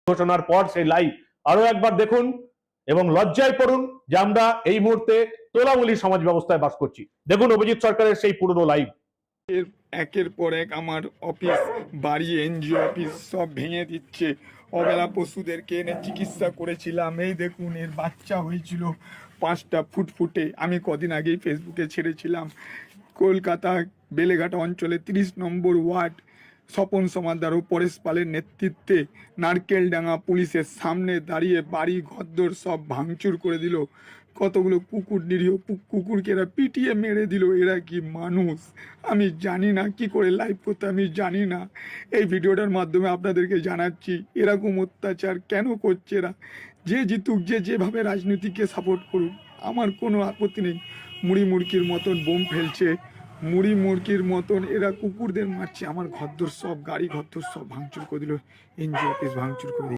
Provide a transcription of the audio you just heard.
ঘোষণার পর সেই লাইভ আরো একবার দেখুন এবং লজ্জায় পড়ুন যে আমরা এই মুহূর্তে তোলামুলি সমাজ ব্যবস্থায় বাস করছি। দেখুন অভিজিৎ সরকারের সেই পুরনো লাইভ। একের পর এক আমার অফিস, বাড়ি, এনজিও অফিস সব ভেঙে দিচ্ছে। অবেলা পশুদেরকে এনে চিকিৎসা করেছিলাম, এই দেখুন এর বাচ্চা হয়েছিল 5টা ফুটফুটে। আমি কদিন আগেই ফেসবুকে ছেড়েছিলাম। কলকাতা বেলেঘাট অঞ্চলে 30 নম্বর ওয়ার্ড স্বপন সমাদার ও পরেশ পালের নেতৃত্বে নারকেলডাঙ্গা পুলিশের সামনে দাঁড়িয়ে বাড়ি ঘরদোর সব ভাঙচুর করে দিল। কতগুলো কুকুর, নিরীহ কুকুরকে এরা পিটিয়ে মেরে দিল। এরা কি মানুষ? আমি জানি না কি করে লাইভ করতে, আমি জানি না। এই ভিডিওটার মাধ্যমে আপনাদেরকে জানাচ্ছি এরকম অত্যাচার কেন করছে এরা। যে জিতুক, যে যেভাবে রাজনীতিকে সাপোর্ট করুক, আমার কোনো আপত্তি নেই। মুড়ি মুড়কির মতন বোম ফেলছে, মুড়ি মুড়কির মতন এরা কুকুরদের মারছে। আমার ঘরদোর সব, গাড়ি ঘরদোর সব ভাঙচুর করে দিল, এনজিও অফিস ভাঙচুর করে দিল।